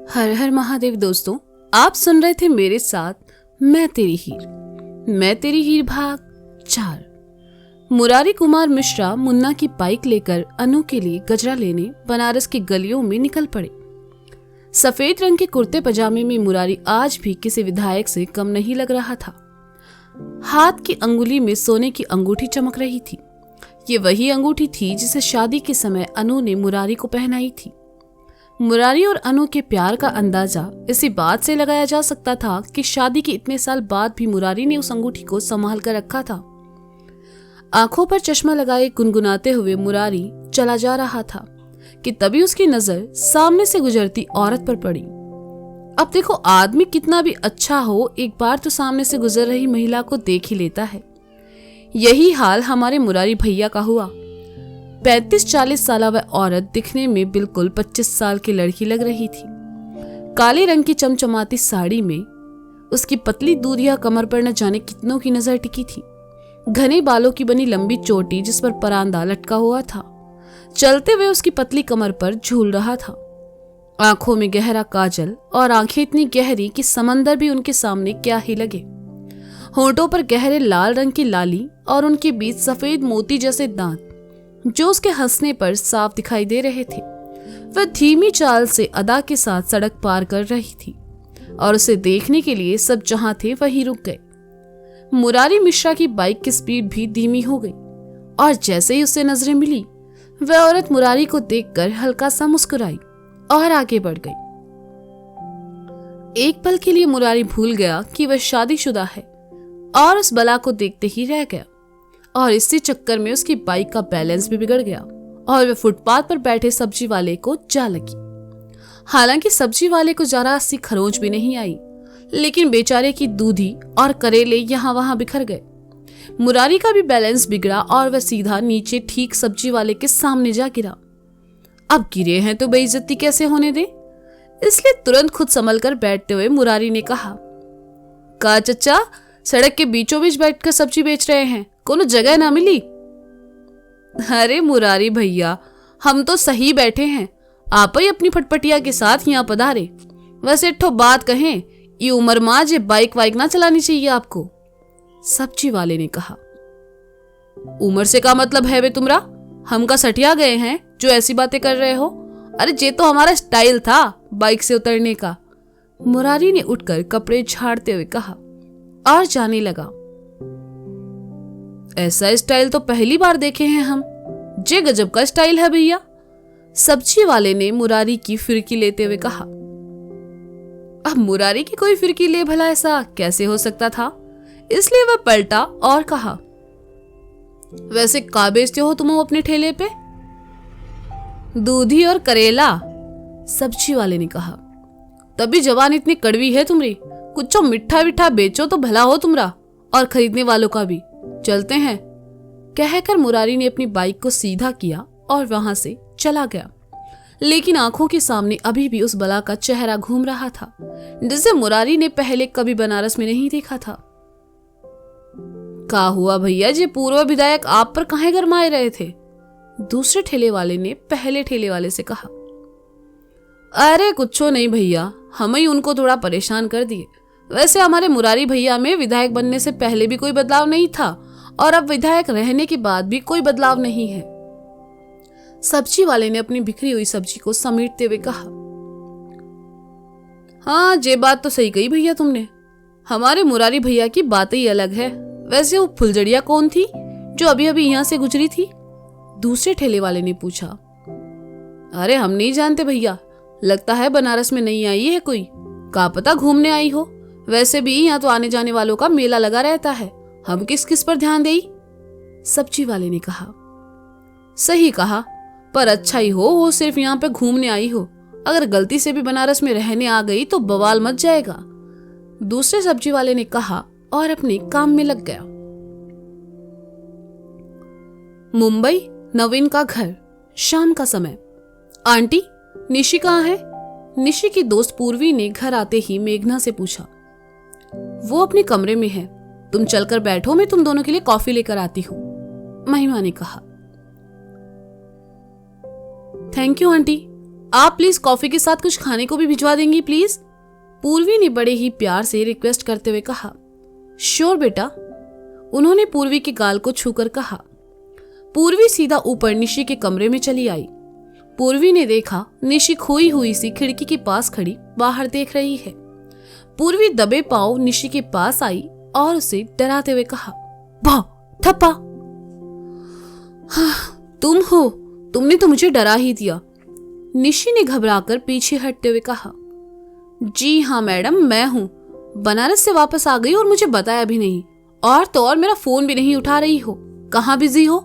हर हर महादेव। दोस्तों, आप सुन रहे थे मेरे साथ मैं तेरी हीर भाग 4। मुरारी कुमार मिश्रा मुन्ना की बाइक लेकर अनु के लिए गजरा लेने बनारस की गलियों में निकल पड़े। सफेद रंग के कुर्ते पजामे में मुरारी आज भी किसी विधायक से कम नहीं लग रहा था। हाथ की अंगुली में सोने की अंगूठी चमक रही थी। ये वही अंगूठी थी जिसे शादी के समय अनु ने मुरारी को पहनाई थी। मुरारी और अनु के प्यार का अंदाजा इसी बात से लगाया जा सकता था कि शादी के इतने साल बाद भी मुरारी ने उस अंगूठी को संभाल कर रखा था। आंखों पर चश्मा लगाए गुनगुनाते हुए मुरारी चला जा रहा था कि तभी उसकी नजर सामने से गुजरती औरत पर पड़ी। अब देखो, आदमी कितना भी अच्छा हो, एक बार तो सामने से गुजर रही महिला को देख ही लेता है। यही हाल हमारे मुरारी भैया का हुआ। 35-40 साल वह औरत दिखने में बिल्कुल 25 साल की लड़की लग रही थी। काले रंग की चमचमाती साड़ी में उसकी पतली दूधिया कमर पर न जाने कितनों की नजर टिकी थी। घने बालों की बनी लंबी चोटी जिस पर परांदा लटका हुआ था, चलते हुए उसकी पतली कमर पर झूल रहा था। आंखों में गहरा काजल और आंखें इतनी गहरी कि समंदर भी उनके सामने क्या ही लगे। होंठों पर गहरे लाल रंग की लाली और उनके बीच सफेद मोती जैसे दांत जो उसके हंसने पर साफ दिखाई दे रहे थे। वह धीमी चाल से अदा के साथ सड़क पार कर रही थी और उसे देखने के लिए सब जहां थे वहीं रुक गए। मुरारी मिश्रा की बाइक की स्पीड भी धीमी हो गई और जैसे ही उससे नजरें मिली, वह औरत मुरारी को देखकर हल्का सा मुस्कुराई और आगे बढ़ गई। एक पल के लिए मुरारी भूल गया कि वह शादीशुदा है और उस बला को देखते ही रह गया। और इसी चक्कर में उसकी बाइक का बैलेंस भी बिगड़ गया और वह फुटपाथ पर बैठे सब्जी वाले को जा लगी। हालांकि सब्जी वाले को जरा सी खरोंच भी नहीं आई, लेकिन बेचारे की दूधी और करेले यहाँ वहां बिखर गए। मुरारी का भी बैलेंस बिगड़ा और वह सीधा नीचे ठीक सब्जी वाले के सामने जा गिरा। अब गिरे हैं तो बेइज्जती कैसे होने दे, इसलिए तुरंत खुद संभल कर बैठते हुए मुरारी ने कहा, का चचा, सड़क के बीचों बीच बैठकर सब्जी बेच रहे हैं, कोनो जगह ना मिली? अरे मुरारी भैया, हम तो सही बैठे हैं, आप ही अपनी फटपटिया के साथ यहाँ पधारे। वैसे ठो बात कहें, ये उम्र माँ जे बाइक वाइक ना चलानी चाहिए आपको, सब्जी वाले ने कहा। उम्र से का मतलब है वे तुमरा? हम का सटिया गए हैं जो ऐसी बातें कर रहे हो? अरे जे तो हमारा स्टाइल था बाइक से उतरने का। मुरारी ने उठकर कपड़े झाड़ते हुए कहा और जाने लगा। ऐसा स्टाइल तो पहली बार देखे हैं हम, जे गजब का स्टाइल है भैया, सब्जी वाले ने मुरारी की फिरकी लेते हुए कहा। अब मुरारी की कोई फिरकी ले भला, ऐसा कैसे हो सकता था? इसलिए वह पलटा और कहा, वैसे का बेचते हो तुम अपने ठेले पे? दूधी और करेला, सब्जी वाले ने कहा। तभी जवान इतनी कड़वी है तुमरी, कुछ मिठा विठा बेचो तो भला हो तुमरा और खरीदने वालों का भी। चलते हैं, कहकर मुरारी ने अपनी बाइक को सीधा किया और वहां से चला गया। लेकिन आंखों के सामने अभी भी उस बला का चेहरा घूम रहा था जिसे मुरारी ने पहले कभी बनारस में नहीं देखा था। का हुआ भैया, जे पूर्व विधायक आप पर काहे गरमाए रहे थे? दूसरे ठेले वाले ने पहले ठेले वाले से कहा। अरे कुछो नहीं भैया, हम ही उनको थोड़ा परेशान कर दिए। वैसे हमारे मुरारी भैया में विधायक बनने से पहले भी कोई बदलाव नहीं था और अब विधायक रहने के बाद भी कोई बदलाव नहीं है, सब्जी वाले ने अपनी बिखरी हुई सब्जी को समेटते हुए कहा। हाँ, ये बात तो सही कही भैया तुमने, हमारे मुरारी भैया की बात ही अलग है। वैसे वो फुलझड़िया कौन थी जो अभी अभी यहाँ से गुजरी थी? दूसरे ठेले वाले ने पूछा। अरे हम नहीं जानते भैया, लगता है बनारस में नहीं आई है कोई, का पता घूमने आई हो। वैसे भी यहाँ तो आने जाने वालों का मेला लगा रहता है, हम किस किस पर ध्यान दें? सब्जी वाले ने कहा। सही कहा, पर अच्छा ही हो वो सिर्फ यहाँ पे घूमने आई हो, अगर गलती से भी बनारस में रहने आ गई तो बवाल मच जाएगा, दूसरे सब्जी वाले ने कहा और अपने काम में लग गया। मुंबई, नवीन का घर, शाम का समय। आंटी, निशी कहाँ है? निशी की दोस्त पूर्वी ने घर आते ही मेघना से पूछा। वो अपने कमरे में है, तुम चलकर बैठो, मैं तुम दोनों के लिए कॉफी लेकर आती हूँ, महिमा ने कहा। थैंक यू आंटी, आप प्लीज कॉफी के साथ कुछ खाने को भी भिजवा देंगी प्लीज? पूर्वी ने बड़े ही प्यार से रिक्वेस्ट करते हुए कहा। श्योर बेटा, उन्होंने पूर्वी के गाल को छूकर कहा। पूर्वी सीधा ऊपर निशी के कमरे में चली आई। पूर्वी ने देखा निशी खोई हुई सी खिड़की के पास खड़ी बाहर देख रही है। पूर्वी दबे पांव निशी के पास आई और उसे डराते हुए कहा, वाह थप्पा। हाँ, तुम हो, तुमने तो मुझे डरा ही दिया। निशी ने घबराकर पीछे हटते हुए कहा। जी हाँ मैडम, मैं हूँ। बनारस से वापस आ गई और मुझे बताया भी नहीं, और तो और मेरा फोन भी नहीं उठा रही हो। कहाँ बिजी हो?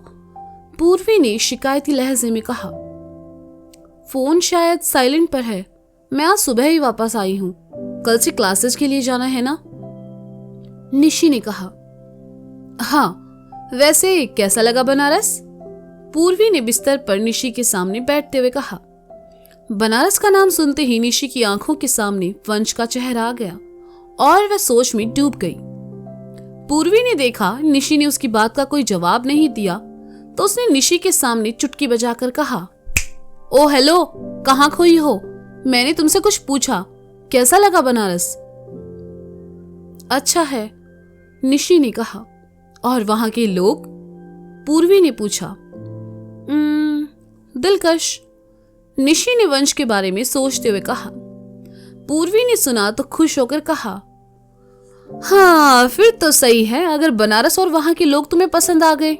पूर्वी ने शिकायती लहजे में कहा। फोन शायद साइलेंट पर है। मैं आज सुबह ही वापस आई हूँ, कल से क्लासेस के लिए जाना है ना, निशी ने कहा। हाँ, वैसे कैसा लगा बनारस? पूर्वी ने बिस्तर पर निशी के सामने बैठते हुए कहा। बनारस का नाम सुनते ही निशी की आंखों के सामने वंश का चेहरा आ गया और वह सोच में डूब गई। पूर्वी ने देखा निशी ने उसकी बात का कोई जवाब नहीं दिया तो उसने निशी के सामने चुटकी बजाकर कहा, ओ हेलो, कहाँ खोई हो? मैंने तुमसे कुछ पूछा, कैसा लगा बनारस? अच्छा है, निशी ने कहा। और वहां के लोग? पूर्वी ने पूछा। दिलकश, निशी ने वंश के बारे में सोचते हुए कहा। पूर्वी ने सुना तो खुश होकर कहा, हाँ फिर तो सही है। अगर बनारस और वहां के लोग तुम्हें पसंद आ गए,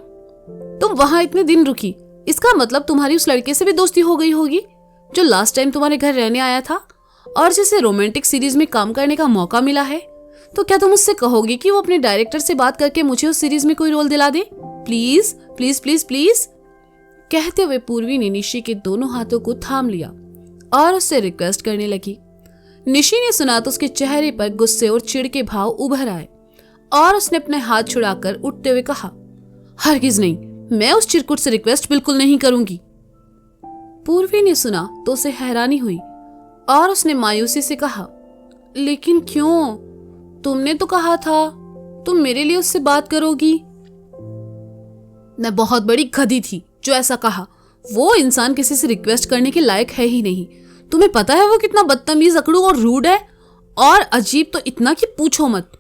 तुम वहां इतने दिन रुकी, इसका मतलब तुम्हारी उस लड़के से भी दोस्ती हो गई होगी जो लास्ट टाइम तुम्हारे घर रहने आया था और जिसे रोमांटिक सीरीज में काम करने का मौका मिला है। तो क्या तुम उससे कहोगी कि वो अपने डायरेक्टर से बात करके मुझे उस सीरीज में कोई रोल दिला दे? Please please please please. कहते हुए पूर्वी ने निशी के दोनों हाथों को थाम लिया और उससे रिक्वेस्ट करने लगी। निशी ने सुना तो उसके चेहरे पर गुस्से और चिढ़ के भाव उभर आए और उसने अपने हाथ छुड़ाकर उठते हुए कहा, हरगिज नहीं, मैं उस चिरकुट से रिक्वेस्ट बिल्कुल नहीं करूंगी। पूर्वी ने सुना तो उसे हैरानी हुई और उसने मायूसी से कहा, लेकिन क्यों? तुमने तो कहा था तुम मेरे लिए उससे बात करोगी। मैं बहुत बड़ी गधी थी जो ऐसा कहा। वो इंसान किसी से रिक्वेस्ट करने के लायक है ही नहीं। तुम्हें पता है वो कितना बदतमीज, अकड़ू और रूड है। और अजीब तो इतना कि पूछो मत।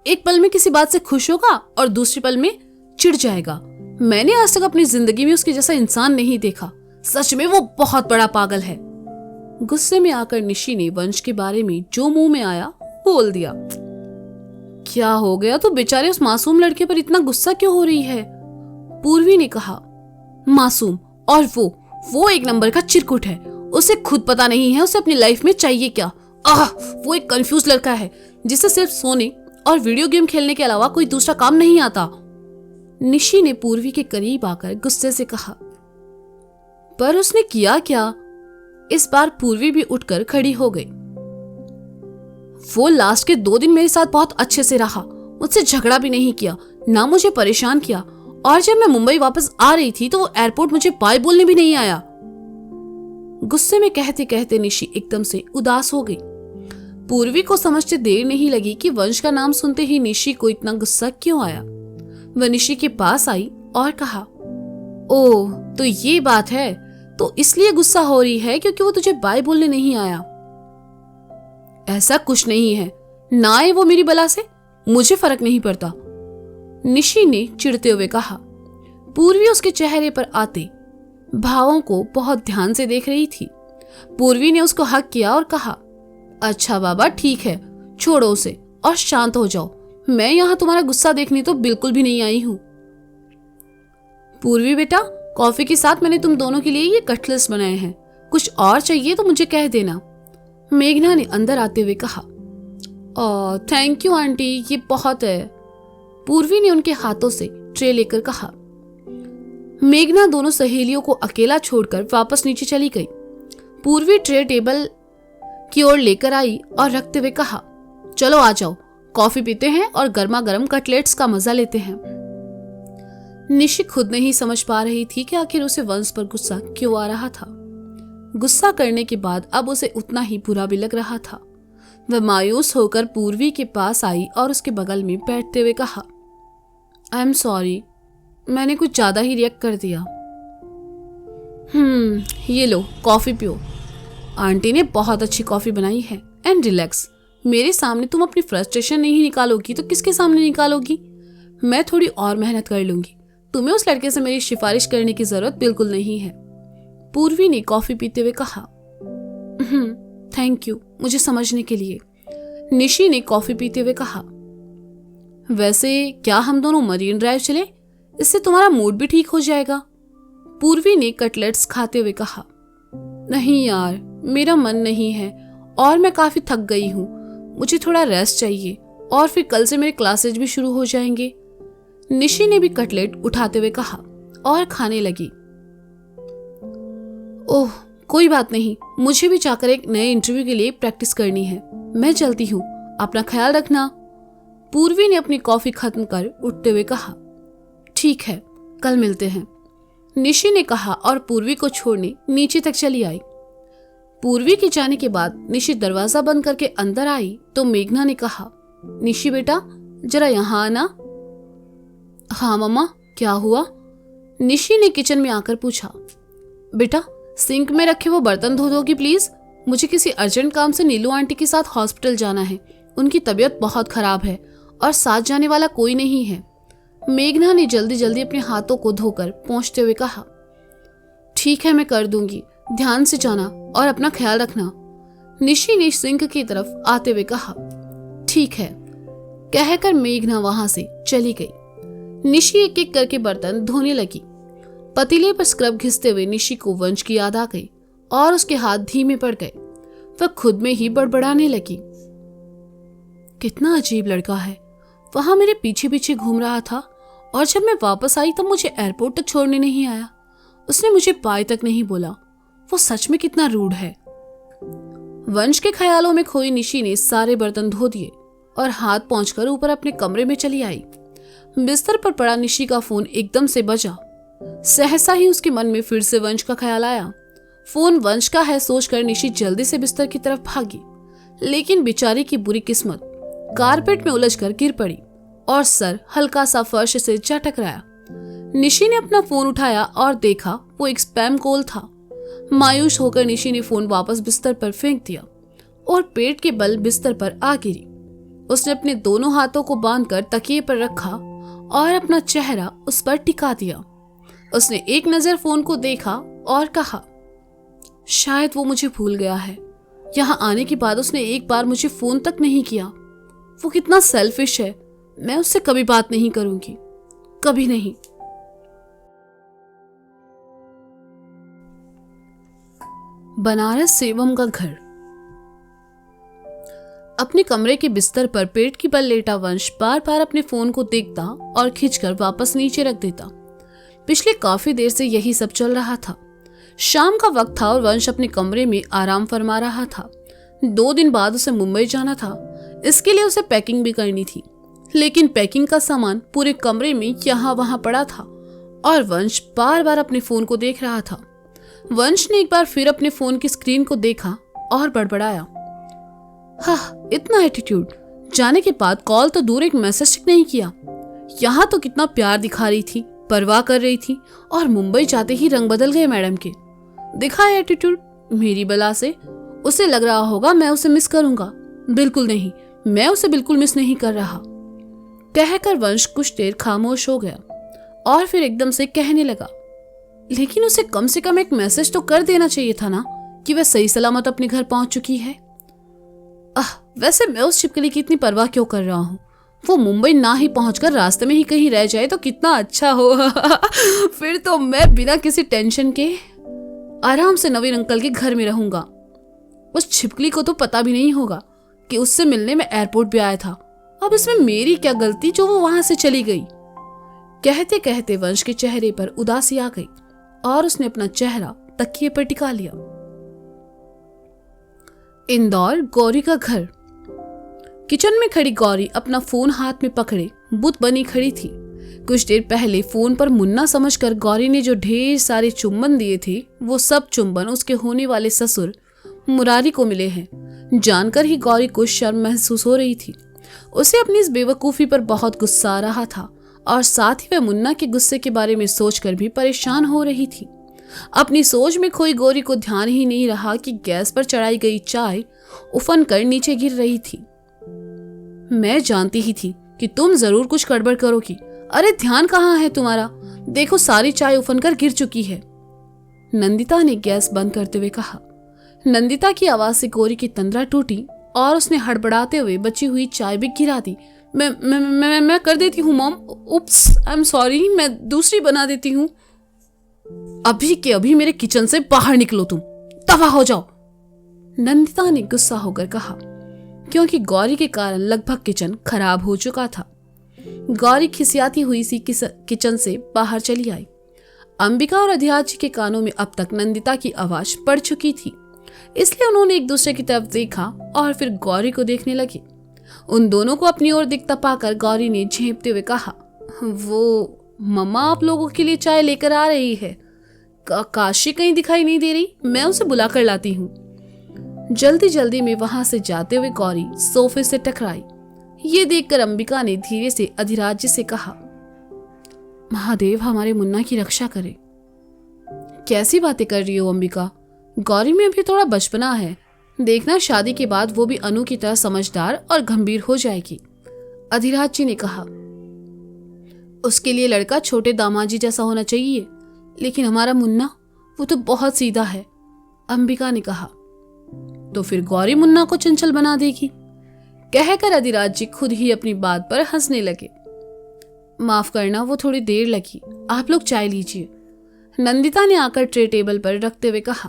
एक पल में किसी बात से खुश होगा और दूसरे पल में चिढ़ जाएगा। मैंने आज तक अपनी जिंदगी में उसके जैसा इंसान नहीं देखा। सच में वो बहुत बड़ा पागल है। गुस्से में आकर निशी ने वंश के बारे में जो मुंह में आया बोल दिया। क्या हो गया? तो बेचारे उस मासूम लड़के पर इतना गुस्सा क्यों हो रही है? पूर्वी ने कहा। मासूम? और वो एक नंबर का चिरकुट है। उसे खुद पता नहीं है उसे अपनी लाइफ में चाहिए क्या। वो एक कंफ्यूज लड़का है जिसे सिर्फ सोने और वीडियो गेम खेलने के अलावा कोई दूसरा काम नहीं आता। निशी ने पूर्वी के करीब आकर गुस्से से कहा। पर उसने किया क्या? इस बार पूर्वी भी उठकर खड़ी हो गई। वो लास्ट के 2 दिन मेरे साथ बहुत अच्छे से रहा, मुझसे झगड़ा भी नहीं किया, ना मुझे परेशान किया। और जब मैं मुंबई वापस आ रही थी तो वो एयरपोर्ट मुझे बाय बोलने भी नहीं आया। गुस्से में कहते कहते निशी एकदम से उदास हो गई। पूर्वी को समझते देर नहीं लगी कि वंश का नाम सुनते ही निशी को इतना गुस्सा क्यों आया। वह निशी के पास आई और कहा, ओह तो ये बात है, तो इसलिए गुस्सा हो रही है क्योंकि वो तुझे बाय बोलने नहीं आया। ऐसा कुछ नहीं है, ना आए वो मेरी बला से, मुझे फर्क नहीं पड़ता, निशी ने चिढ़ते हुए कहा। पूर्वी उसके चेहरे पर आते भावों को बहुत ध्यान से देख रही थी। पूर्वी ने उसको हक किया और कहा, अच्छा बाबा ठीक है, छोड़ो उसे और शांत हो जाओ। मैं यहाँ तुम्हारा गुस्सा देखने तो बिल्कुल भी नहीं आई हूँ। पूर्वी बेटा, कॉफी के साथ मैंने तुम दोनों के लिए ये कटलेट्स बनाए हैं, कुछ और चाहिए तो मुझे कह देना, मेघना ने अंदर आते हुए कहा। ओह थैंक यू आंटी, ये बहुत है, पूर्वी ने उनके हाथों से ट्रे लेकर कहा। मेघना दोनों सहेलियों को अकेला छोड़कर वापस नीचे चली गई। पूर्वी ट्रे टेबल की ओर लेकर आई और रखते हुए कहा, चलो आ जाओ, कॉफी पीते हैं और गर्मा गर्म कटलेट्स का मजा लेते हैं। निशी खुद नहीं समझ पा रही थी कि आखिर उसे वंश पर गुस्सा क्यों आ रहा था। गुस्सा करने के बाद अब उसे उतना ही बुरा भी लग रहा था। वह मायूस होकर पूर्वी के पास आई और उसके बगल में बैठते हुए कहा, आई एम सॉरी, मैंने कुछ ज्यादा ही रिएक्ट कर दिया। ये लो कॉफी पियो। आंटी ने बहुत अच्छी कॉफी बनाई है। एंड रिलैक्स, मेरे सामने तुम अपनी फ्रस्ट्रेशन नहीं निकालोगी तो किसके सामने निकालोगी? मैं थोड़ी और मेहनत कर लूंगी। तुम्हें उस लड़के से मेरी सिफारिश करने की जरूरत बिल्कुल नहीं है। पूर्वी ने कॉफी पीते हुए कहा। थैंक यू मुझे समझने के लिए, निशी ने कॉफी पीते हुए कहा। वैसे क्या हम दोनों मरीन ड्राइव चले? इससे तुम्हारा मूड भी ठीक हो जाएगा। पूर्वी ने कटलेट्स खाते हुए कहा। नहीं यार, मेरा मन नहीं है और मैं काफी थक गई हूँ। मुझे थोड़ा रेस्ट चाहिए और फिर कल से मेरे क्लासेज भी शुरू हो जाएंगे। निशी ने भी कटलेट उठाते हुए कहा और खाने लगी। ओह कोई बात नहीं, मुझे भी जाकर एक नए इंटरव्यू के लिए प्रैक्टिस करनी है। मैं चलती हूँ, अपना ख्याल रखना। पूर्वी ने अपनी कॉफी खत्म कर उठते हुए कहा। ठीक है, कल मिलते हैं, निशी ने कहा और पूर्वी को छोड़ने नीचे तक चली आई। पूर्वी के जाने के बाद निशी दरवाजा बंद करके अंदर आई तो मेघना ने कहा, निशी बेटा जरा यहाँ आना। हाँ मम्मा, क्या हुआ? निशी ने किचन में आकर पूछा। बेटा सिंक में रखे वो बर्तन धो दोगी प्लीज? मुझे किसी अर्जेंट काम से नीलू आंटी के साथ हॉस्पिटल जाना है। उनकी तबीयत बहुत खराब है और साथ जाने वाला कोई नहीं है। मेघना ने जल्दी जल्दी अपने हाथों को धोकर पोंछते हुए कहा। ठीक है, मैं कर दूंगी, ध्यान से जाना और अपना ख्याल रखना, निशी ने सिंक की तरफ आते हुए कहा। ठीक है, कहकर मेघना वहां से चली गई। निशी एक एक करके बर्तन धोने लगी। पतीले पर स्क्रब घिसते हुए निशी को वंश की याद आ गई और उसके हाथ धीमे पड़ गए। वह खुद में ही बड़बड़ाने लगी। कितना अजीब लड़का है, वहां मेरे पीछे पीछे घूम रहा था और जब मैं वापस आई तब मुझे एयरपोर्ट तक छोड़ने नहीं आया। उसने मुझे बाय तक नहीं बोला। वो सच में कितना रूड है। वंश के ख्यालों में खोई निशी ने सारे बर्तन धो दिए और हाथ पहुंचकर ऊपर अपने कमरे में चली आई। बिस्तर पर पड़ा निशी का फोन एकदम से बजा। सहसा ही उसके मन में फिर से वंश का ख्याल आया। फोन वंश का है सोचकर निशी जल्दी से बिस्तर की तरफ भागी, लेकिन बेचारी की बुरी किस्मत कारपेट में उलझकर गिर पड़ी और सर हल्का सा फर्श से जा टकराया। निशी ने अपना फोन उठाया और देखा वो एक स्पैम कॉल था। मायूस होकर निशी ने फोन वापस बिस्तर पर फेंक दिया और पेट के बल बिस्तर पर आ गिरी। उसने अपने दोनों हाथों को बांधकर तकिए पर रखा और अपना चेहरा उस पर टिका दिया। उसने एक नजर फोन को देखा और कहा, शायद वो मुझे भूल गया है। यहाँ आने के बाद उसने एक बार मुझे फोन तक नहीं किया। वो कितना सेल्फिश है। मैं उससे कभी बात नहीं करूंगी, कभी नहीं। बनारस सेवम का घर। अपने कमरे के बिस्तर पर पेट की बल लेटा वंश बार बार अपने फोन को देखता और खींचकर वापस नीचे रख देता। पिछले काफी देर से यही सब चल रहा था। शाम का वक्त था और वंश अपने कमरे में आराम फरमा रहा था। 2 दिन बाद उसे मुंबई जाना था। इसके लिए उसे पैकिंग भी करनी थी, लेकिन पैकिंग का सामान पूरे कमरे में यहाँ वहां पड़ा था और वंश बार बार अपने फोन को देख रहा था। वंश ने एक बार फिर अपने फोन की स्क्रीन को देखा और बड़बड़ाया, हाँ इतना एटीट्यूड। जाने के बाद कॉल तो दूर, एक मैसेज तक नहीं किया। यहाँ तो कितना प्यार दिखा रही थी, परवाह कर रही थी, और मुंबई जाते ही रंग बदल गए मैडम के। दिखा एटीट्यूड मेरी बला से। उसे लग रहा होगा मैं उसे मिस करूंगा। बिल्कुल नहीं, मैं उसे बिल्कुल मिस नहीं कर रहा। कहकर वंश कुछ देर खामोश हो गया और फिर एकदम से कहने लगा, लेकिन उसे कम से कम एक मैसेज तो कर देना चाहिए था ना कि वह सही सलामत अपने घर पहुंच चुकी है। वैसे मैं उस छिपकली की इतनी परवाह क्यों कर रहा हूँ? वो मुंबई ना ही पहुंचकर रास्ते में ही कहीं रह जाए तो कितना अच्छा हो। फिर तो मैं बिना किसी टेंशन के आराम से नवीन अंकल के घर में रहूंगा। उस छिपकली को तो पता भी नहीं होगा कि उससे मिलने में एयरपोर्ट भी आया था। अब इसमें मेरी क्या गलती जो वो वहां से चली गई। कहते कहते वंश के चेहरे पर उदासी आ गई और उसने अपना चेहरा तकिए पर टिका लिया। इंदौर, गौरी का घर। किचन में खड़ी गौरी अपना फोन हाथ में पकड़े बुत बनी खड़ी थी। कुछ देर पहले फोन पर मुन्ना समझकर गौरी ने जो ढेर सारे चुंबन दिए थे, वो सब चुंबन उसके होने वाले ससुर मुरारी को मिले हैं। जानकर ही गौरी को शर्म महसूस हो रही थी। उसे अपनी इस बेवकूफी पर बहुत गुस्सा आ रहा था और साथ ही वह मुन्ना के गुस्से के बारे में सोचकर भी परेशान हो रही थी। अपनी सोच में खोई गौरी को ध्यान ही नहीं रहा कि गैस पर चढ़ाई गई चाय उफन कर नीचे गिर रही थी। मैं जानती ही थी कि तुम जरूर कुछ गड़बड़ करोगी। अरे ध्यान कहाँ है तुम्हारा? देखो सारी चाय उफन कर गिर चुकी है। नंदिता ने गैस बंद करते हुए कहा। नंदिता की आवाज से गौरी की तंद्रा टूटी और उसने हड़बड़ाते हुए बची हुई चाय भी गिरा दी। मैं कर देती हूँ mom. Oops, I am sorry, मैं दूसरी बना देती हूँ। अभी के अभी मेरे किचन से बाहर निकलो, तुम तबाह हो जाओ, नंदिता ने गुस्सा होकर कहा, क्योंकि गौरी के कारण लगभग किचन खराब हो चुका था। गौरी खिसियाती हुई सी किचन से बाहर चली आई। अंबिका और अधिराज जी के कानों में अब तक नंदिता की आवाज पड़ चुकी थी, इसलिए उन्होंने एक दूसरे की तरफ देखा और फिर गौरी को देखने लगे। उन दोनों को अपनी ओर दिखता पाकर गौरी ने झेंपते हुए कहा, वो मम्मा आप लोगों के लिए चाय लेकर आ रही है। काशी कहीं दिखाई नहीं दे रही, मैं उसे बुला कर लाती हूँ। जल्दी जल्दी में वहां से जाते हुए गौरी सोफे से टकराई। ये देखकर अंबिका ने धीरे से अधिराज जी से कहा, महादेव हमारे मुन्ना की रक्षा करे। कैसी बातें कर रही हो अंबिका? गौरी में अभी थोड़ा बचपना है, देखना शादी के बाद वो भी अनु की तरह समझदार और गंभीर हो जाएगी। अधिराज जी ने कहा, उसके लिए लड़का छोटे दामाजी जैसा होना चाहिए, लेकिन हमारा मुन्ना वो तो बहुत सीधा है। अंबिका ने कहा, तो फिर गौरी मुन्ना को चंचल बना देगी। कहकर अधिराज जी खुद ही अपनी बात पर हंसने लगे। माफ करना, वो थोड़ी देर लगी, आप लोग चाय लीजिए, नंदिता ने आकर ट्रे टेबल पर रखते हुए कहा।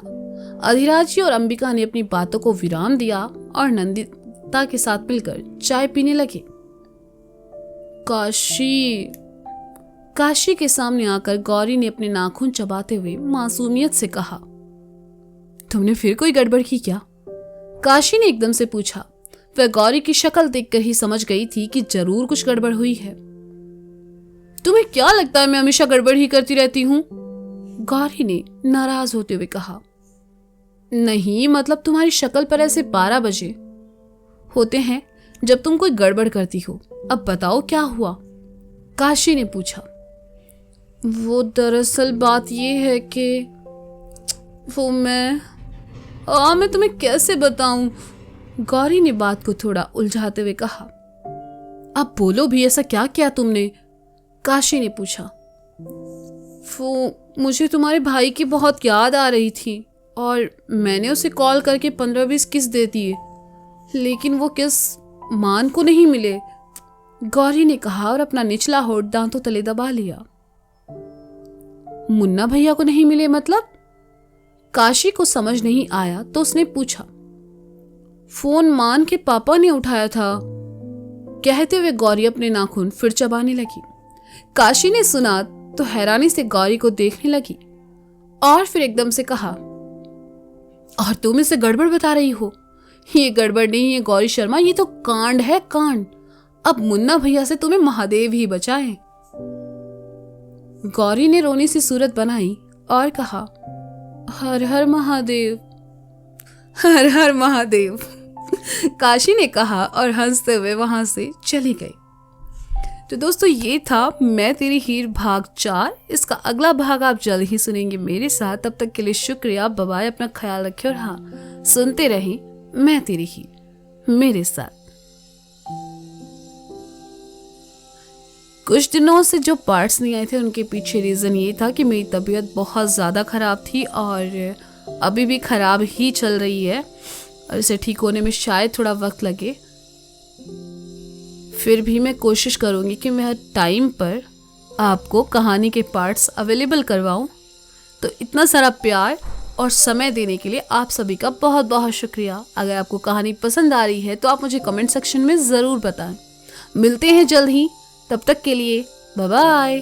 अधिराज जी और अंबिका ने अपनी बातों को विराम दिया और नंदिता के साथ मिलकर चाय पीने लगे। काशी के सामने आकर गौरी ने अपने नाखून चबाते हुए मासूमियत से कहा, तुमने फिर कोई गड़बड़ की क्या? काशी ने एकदम से पूछा। वह गौरी की शक्ल देखकर ही समझ गई थी कि जरूर कुछ गड़बड़ हुई है। तुम्हें क्या लगता है मैं हमेशा गड़बड़ ही करती रहती हूँ? गौरी ने नाराज होते हुए कहा। नहीं, मतलब तुम्हारी शक्ल पर ऐसे 12 बजे होते हैं जब तुम कोई गड़बड़ करती हो। अब बताओ क्या हुआ? काशी ने पूछा। वो दरअसल बात ये है कि वो मैं तुम्हें कैसे बताऊं? गौरी ने बात को थोड़ा उलझाते हुए कहा। अब बोलो भी, ऐसा क्या किया तुमने? काशी ने पूछा। वो मुझे तुम्हारे भाई की बहुत याद आ रही थी और मैंने उसे कॉल करके 15-20 किस दे दिए, लेकिन वो किस मान को नहीं मिले, गौरी ने कहा और अपना निचला होठ दांतों तले दबा लिया। मुन्ना भैया को नहीं मिले मतलब? काशी को समझ नहीं आया तो उसने पूछा। फोन मान के पापा ने उठाया था, कहते हुए गौरी अपने नाखून फिर चबाने लगी। काशी ने सुना तो हैरानी से गौरी को देखने लगी और फिर एकदम से कहा, और तुम इसे गड़बड़ बता रही हो? ये गड़बड़ नहीं है गौरी शर्मा, ये तो कांड है, कांड। अब मुन्ना भैया से तुम्हें महादेव ही बचाए। गौरी ने रोनी सी सूरत बनाई और कहा, हर हर महादेव, हर हर महादेव, काशी ने कहा और हंसते हुए वहां से चली गई। तो दोस्तों ये था मैं तेरी हीर भाग 4। इसका अगला भाग आप जल्द ही सुनेंगे मेरे साथ। तब तक के लिए शुक्रिया, बाय बाय, अपना ख्याल रखें और हाँ, सुनते रहें मैं तेरी हीर मेरे साथ। कुछ दिनों से जो पार्ट्स नहीं आए थे उनके पीछे रीज़न ये था कि मेरी तबीयत बहुत ज़्यादा ख़राब थी और अभी भी ख़राब ही चल रही है और इसे ठीक होने में शायद थोड़ा वक्त लगे। फिर भी मैं कोशिश करूँगी कि मैं टाइम पर आपको कहानी के पार्ट्स अवेलेबल करवाऊँ। तो इतना सारा प्यार और समय देने के लिए आप सभी का बहुत बहुत शुक्रिया। अगर आपको कहानी पसंद आ रही है तो आप मुझे कमेंट सेक्शन में ज़रूर बताएं। मिलते हैं जल्द ही, तब तक के लिए बाय बाय।